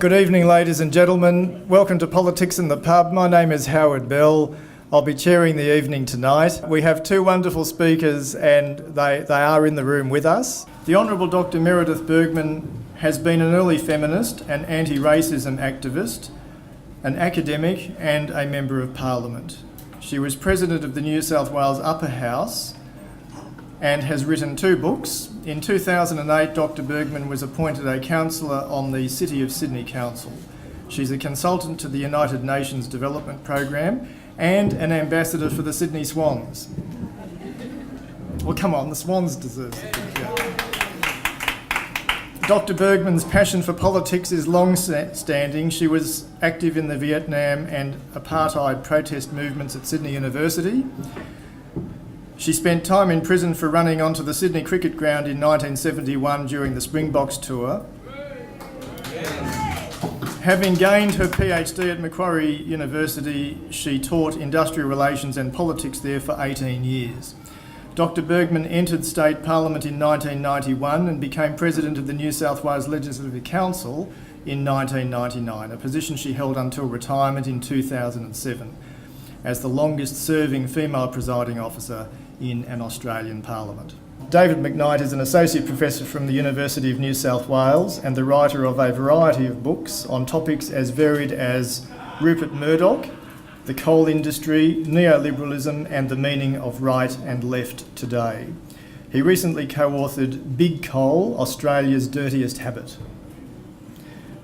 Good evening, ladies and gentlemen. Welcome to Politics in the Pub. My name is Howard Bell. I'll be chairing the evening tonight. We have two wonderful speakers and they are in the room with us. The Honourable Dr. Meredith Burgmann has been an early feminist, an anti-racism activist, an academic and a Member of Parliament. She was President of the New South Wales Upper House and has written two books. In 2008, Dr. Burgmann was appointed a councillor on the City of Sydney Council. She's a consultant to the United Nations Development Programme and an ambassador for the Sydney Swans. Well, come on, the Swans deserve it. Yeah. Dr. Burgmann's passion for politics is long-standing. She was active in the Vietnam and apartheid protest movements at Sydney University. She spent time in prison for running onto the Sydney cricket ground in 1971 during the Springboks tour. Having gained her PhD at Macquarie University, she taught industrial relations and politics there for 18 years. Dr. Burgmann entered State Parliament in 1991 and became President of the New South Wales Legislative Council in 1999, a position she held until retirement in 2007 as the longest serving female presiding officer in an Australian Parliament. David McKnight is an Associate Professor from the University of New South Wales and the writer of a variety of books on topics as varied as Rupert Murdoch, the coal industry, neoliberalism and the meaning of right and left today. He recently co-authored Big Coal, Australia's Dirtiest Habit.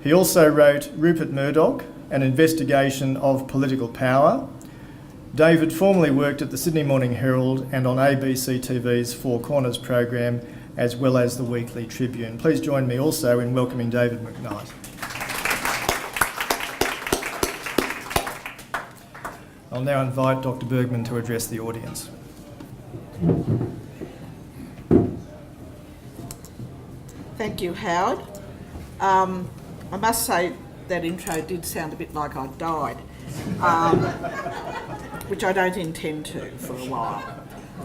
He also wrote Rupert Murdoch, an investigation of political power. David formerly worked at the Sydney Morning Herald and on ABC TV's Four Corners program, as well as the Weekly Tribune. Please join me also in welcoming David McKnight. I'll now invite Dr. Burgmann to address the audience. Thank you, Howard. I must say that intro did sound a bit like I died. Which I don't intend to for a while.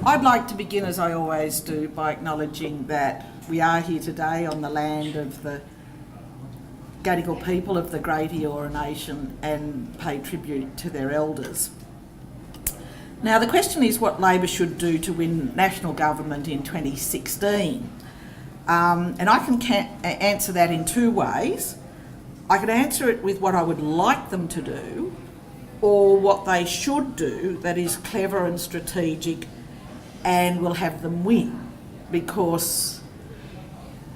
I'd like to begin, as I always do, by acknowledging that we are here today on the land of the Gadigal people of the Great Eora Nation and pay tribute to their elders. Now, the question is what Labor should do to win national government in 2016. And I can answer that in two ways. I could answer it with what I would like them to do, or what they should do that is clever and strategic and will have them win, because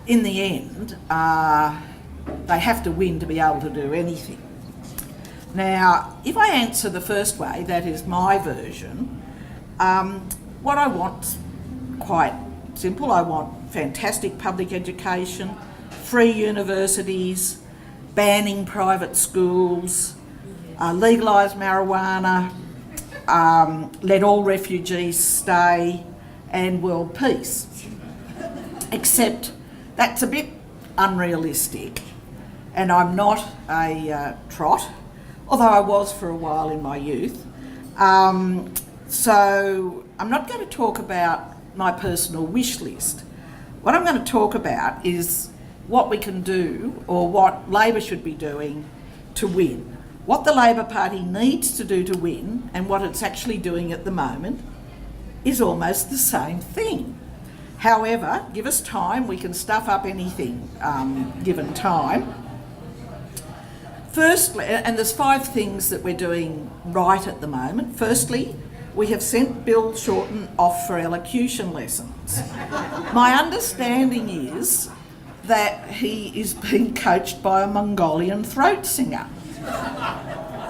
in the end they have to win to be able to do anything. Now, if I answer the first way, that is my version, what I want's quite simple. I want fantastic public education, free universities, banning private schools, legalise marijuana, let all refugees stay, and world peace. Except that's a bit unrealistic, and I'm not a trot, although I was for a while in my youth. So I'm not going to talk about my personal wish list. What I'm going to talk about is what we can do, or what Labor should be doing to win. What the Labor Party needs to do to win and what it's actually doing at the moment is almost the same thing. However, give us time, we can stuff up anything given time. Firstly, and there's 5 things that we're doing right at the moment. Firstly, we have sent Bill Shorten off for elocution lessons. My understanding is that he is being coached by a Mongolian throat singer.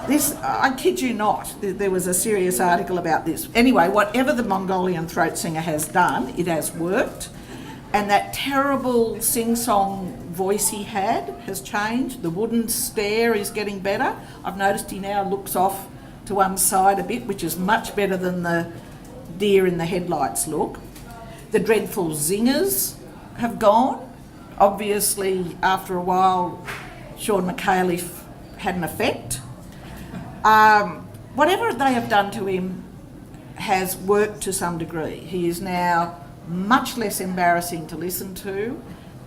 This, I kid you not, there was a serious article about this. Anyway, whatever the Mongolian throat singer has done, it has worked. And that terrible sing-song voice he had has changed. The wooden stare is getting better. I've noticed he now looks off to one side a bit, which is much better than the deer in the headlights look. The dreadful zingers have gone. Obviously, after a while, Sean McAuliffe had an effect. Whatever they have done to him has worked to some degree. He is now much less embarrassing to listen to,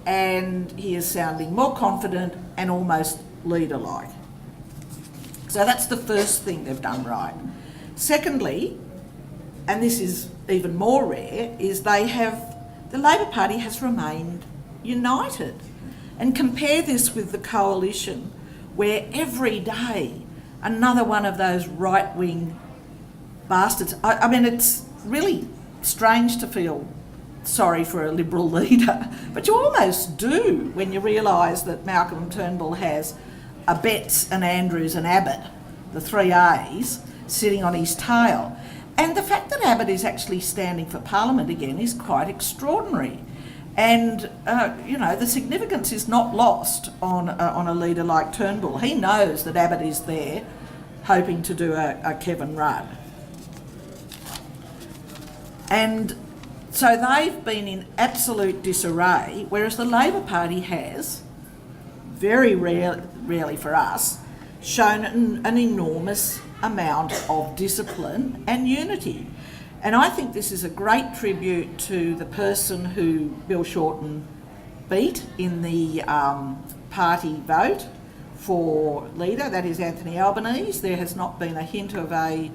and he is sounding more confident and almost leader-like. So that's the first thing they've done right. Secondly, and this is even more rare, is the Labor Party has remained united. And compare this with the Coalition, where every day another one of those right-wing bastards. I mean, it's really strange to feel sorry for a Liberal leader, but you almost do when you realise that Malcolm Turnbull has a Betts, an Andrews and Abbott, the three A's, sitting on his tail. And the fact that Abbott is actually standing for Parliament again is quite extraordinary. And, the significance is not lost on a leader like Turnbull. He knows that Abbott is there hoping to do a Kevin Rudd. And so they've been in absolute disarray, whereas the Labor Party has, very rarely for us, shown an enormous amount of discipline and unity. And I think this is a great tribute to the person who Bill Shorten beat in the party vote for leader, that is Anthony Albanese. There has not been a hint of a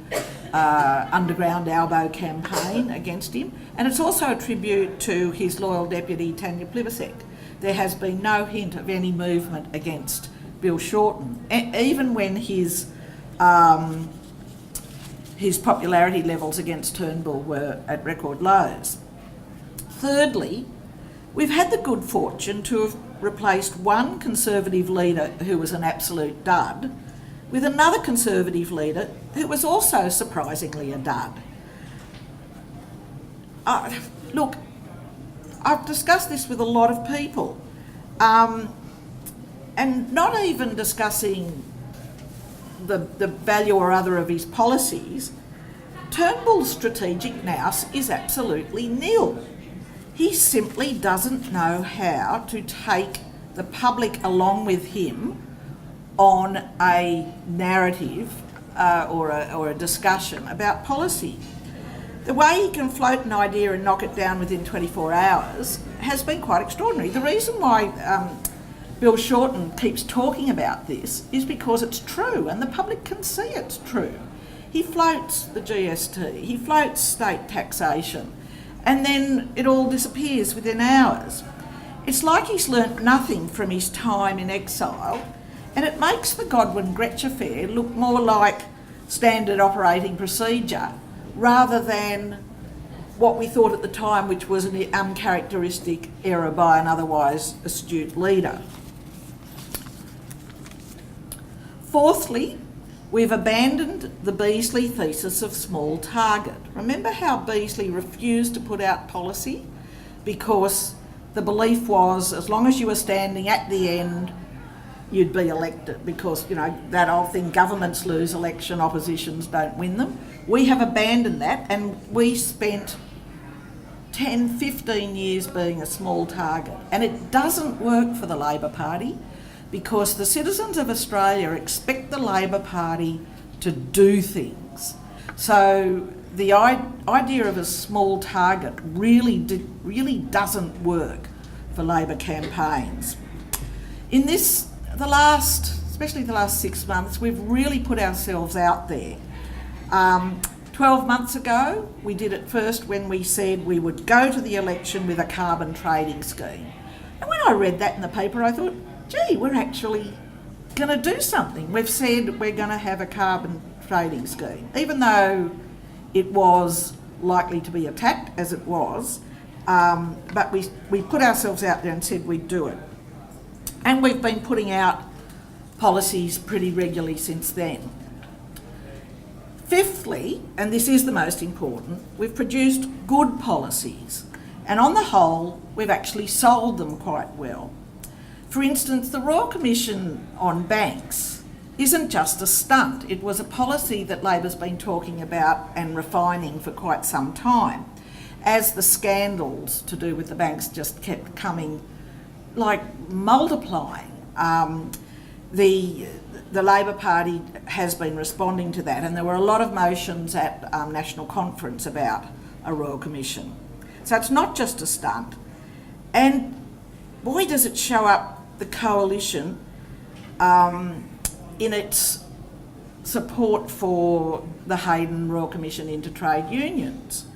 underground elbow campaign against him. And it's also a tribute to his loyal deputy, Tanya Plibersek. There has been no hint of any movement against Bill Shorten, even when his popularity levels against Turnbull were at record lows. Thirdly, we've had the good fortune to have replaced one Conservative leader who was an absolute dud with another Conservative leader who was also surprisingly a dud. Look, I've discussed this with a lot of people, and not even discussing the value or other of his policies. Turnbull's strategic nous is absolutely nil. He simply doesn't know how to take the public along with him on a narrative or a discussion about policy. The way he can float an idea and knock it down within 24 hours has been quite extraordinary. The reason why Bill Shorten keeps talking about this is because it's true and the public can see it's true. He floats the GST, he floats state taxation, and then it all disappears within hours. It's like he's learnt nothing from his time in exile, and it makes the Godwin-Gretsch affair look more like standard operating procedure rather than what we thought at the time, which was an uncharacteristic error by an otherwise astute leader. Fourthly, we've abandoned the Beazley thesis of small target. Remember how Beazley refused to put out policy because the belief was as long as you were standing at the end, you'd be elected, because, that old thing, governments lose election, oppositions don't win them. We have abandoned that, and we spent 10, 15 years being a small target. And it doesn't work for the Labor Party because the citizens of Australia expect the Labor Party to do things. So the idea of a small target really doesn't work for Labor campaigns. In especially the last 6 months, we've really put ourselves out there. 12 months ago, we did it first when we said we would go to the election with a carbon trading scheme. And when I read that in the paper, I thought, gee, we're actually going to do something. We've said we're going to have a carbon trading scheme, even though it was likely to be attacked, as it was, but we put ourselves out there and said we'd do it. And we've been putting out policies pretty regularly since then. Fifthly, and this is the most important, we've produced good policies, and on the whole, we've actually sold them quite well. For instance, the Royal Commission on banks isn't just a stunt. It was a policy that Labor's been talking about and refining for quite some time, as the scandals to do with the banks just kept coming, like multiplying. The Labor Party has been responding to that, and there were a lot of motions at National Conference about a Royal Commission. So it's not just a stunt. And boy, does it show up the Coalition in its support for the Hayden Royal Commission into trade unions.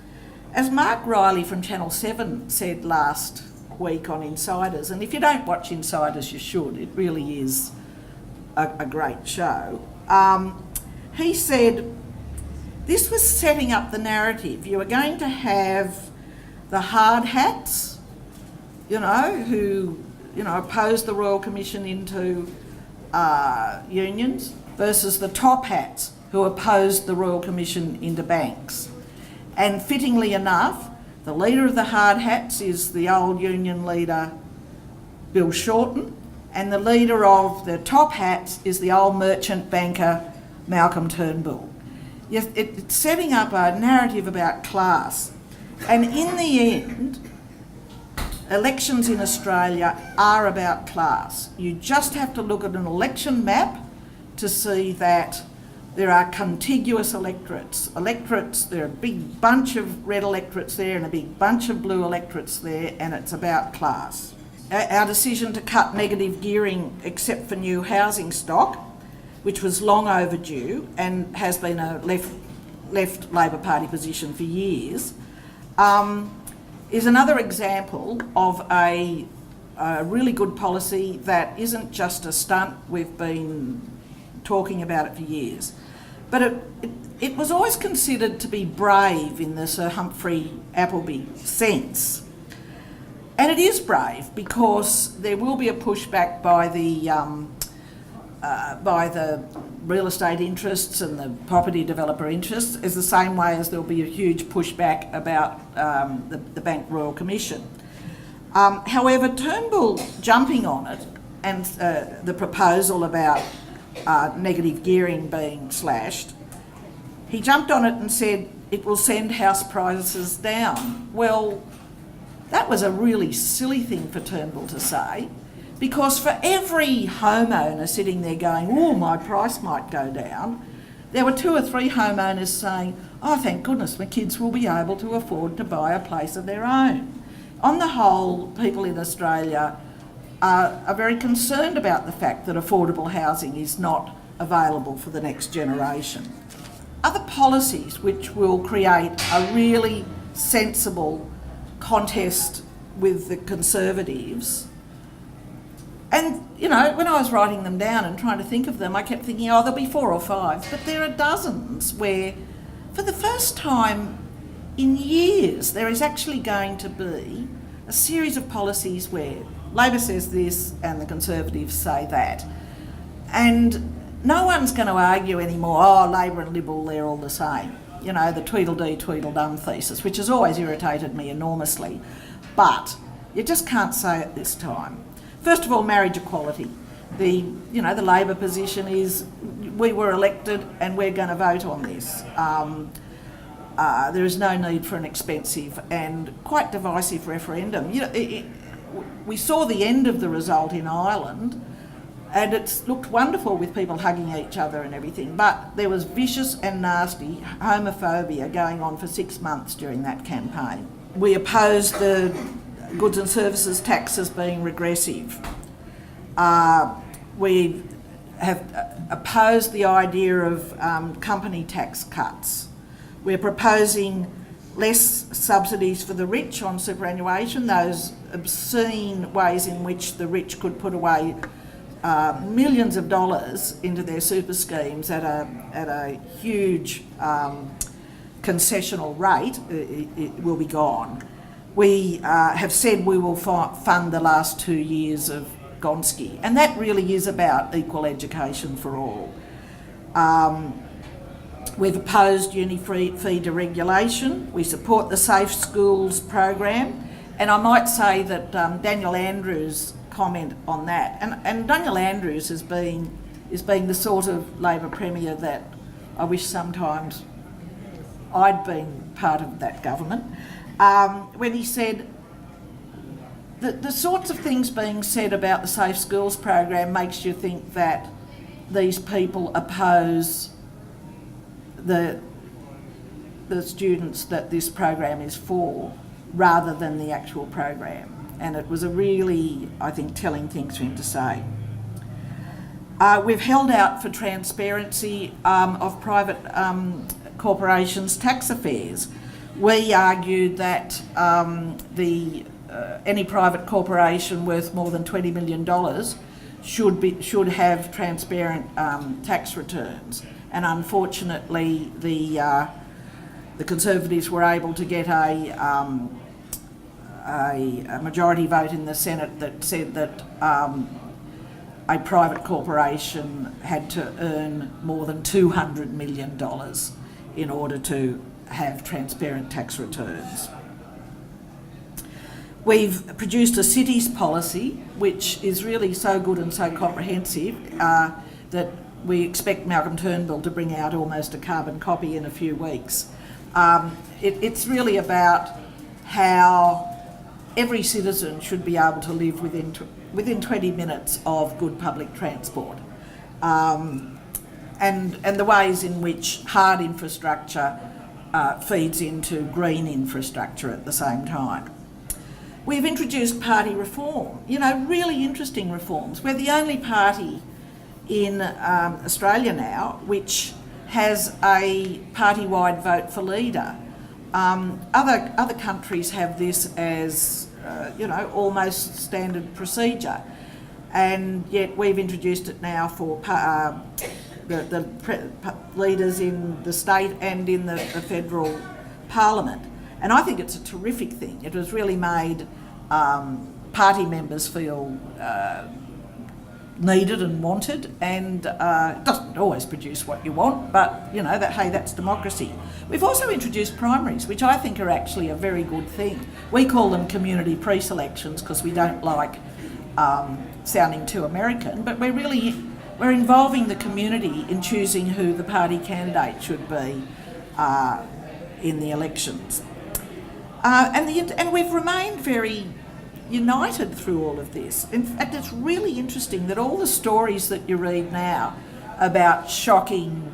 As Mark Riley from Channel 7 said last week on Insiders, and if you don't watch Insiders you should, it really is a great show, he said this was setting up the narrative. You were going to have the hard hats, who opposed the Royal Commission into unions, versus the top hats who opposed the Royal Commission into banks. And fittingly enough, the leader of the hard hats is the old union leader Bill Shorten, and the leader of the top hats is the old merchant banker Malcolm Turnbull. Yes, it's setting up a narrative about class. And in the end, elections in Australia are about class. You just have to look at an election map to see that there are contiguous electorates. There are a big bunch of red electorates there and a big bunch of blue electorates there, and it's about class. Our decision to cut negative gearing except for new housing stock, which was long overdue and has been a left Labor Party position for years, is another example of a really good policy that isn't just a stunt. We've been talking about it for years. But it was always considered to be brave in the Sir Humphrey Appleby sense. And it is brave because there will be a pushback by the real estate interests and the property developer interests, is the same way as there'll be a huge pushback about the Bank Royal Commission. However, Turnbull jumping on it and the proposal about negative gearing being slashed, he jumped on it and said it will send house prices down. Well, that was a really silly thing for Turnbull to say, because for every homeowner sitting there going, oh, my price might go down, there were 2 or 3 homeowners saying, oh, thank goodness my kids will be able to afford to buy a place of their own. On the whole, people in Australia are very concerned about the fact that affordable housing is not available for the next generation. Other policies which will create a really sensible contest with the Conservatives, and when I was writing them down and trying to think of them, I kept thinking, there'll be 4 or 5, but there are dozens where, for the first time in years, there is actually going to be a series of policies where Labor says this and the Conservatives say that. And no one's going to argue anymore, Labor and Liberal, they're all the same. The Tweedledee, Tweedledum thesis, which has always irritated me enormously. But you just can't say it this time. First of all, marriage equality. The Labor position is we were elected and we're going to vote on this. There is no need for an expensive and quite divisive referendum. We saw the end of the result in Ireland, and it's looked wonderful with people hugging each other and everything, but there was vicious and nasty homophobia going on for 6 months during that campaign. We opposed the goods and services tax as being regressive. We have opposed the idea of company tax cuts. We're proposing less subsidies for the rich on superannuation, those obscene ways in which the rich could put away millions of dollars into their super schemes at a huge concessional rate. It will be gone. We have said we will fund the last 2 years of Gonski, and that really is about equal education for all. We've opposed uni fee deregulation. We support the Safe Schools program, and I might say that Daniel Andrews' comment on that, and Daniel Andrews is being the sort of Labor Premier that I wish sometimes I'd been part of that government, when he said the sorts of things being said about the Safe Schools program makes you think that these people oppose the students that this program is for, rather than the actual program. And it was a really, I think, telling thing for him to say. We've held out for transparency of private corporations' tax affairs. We argued that any private corporation worth more than $20 million should have transparent tax returns, and unfortunately the Conservatives were able to get a majority vote in the Senate that said that a private corporation had to earn more than $200 million in order to have transparent tax returns. We've produced a cities policy which is really so good and so comprehensive that we expect Malcolm Turnbull to bring out almost a carbon copy in a few weeks. It's really about how every citizen should be able to live within 20 minutes of good public transport, and the ways in which hard infrastructure feeds into green infrastructure at the same time. We've introduced party reform, really interesting reforms. We're the only party in Australia now which has a party-wide vote for leader. Other countries have this as almost standard procedure, and yet we've introduced it now for the leaders in the state and in the federal parliament. And I think it's a terrific thing. It has really made party members feel needed and wanted, and it doesn't always produce what you want, but that's democracy. We've also introduced primaries, which I think are actually a very good thing. We call them community pre-selections because we don't like sounding too American, but we're involving the community in choosing who the party candidate should be in the elections. And we've remained very united through all of this. In fact, it's really interesting that all the stories that you read now about shocking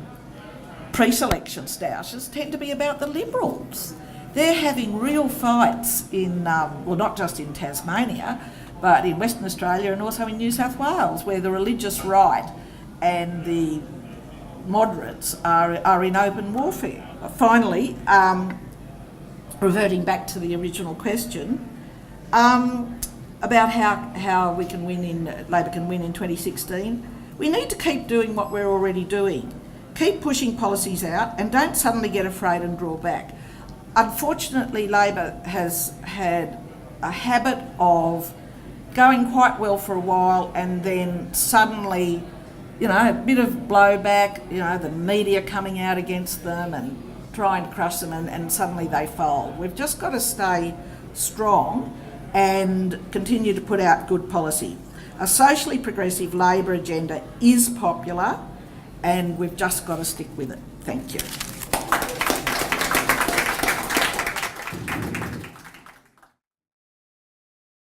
pre-selection stoushes tend to be about the Liberals. They're having real fights in, not just in Tasmania, but in Western Australia and also in New South Wales, where the religious right and the moderates are in open warfare. Finally, reverting back to the original question, about how we can win Labor can win in 2016, we need to keep doing what we're already doing. Keep pushing policies out and don't suddenly get afraid and draw back. Unfortunately, Labor has had a habit of going quite well for a while and then suddenly, a bit of blowback, the media coming out against them and trying to crush them, and suddenly they fold. We've just got to stay strong and continue to put out good policy. A socially progressive Labor agenda is popular, and we've just got to stick with it. Thank you.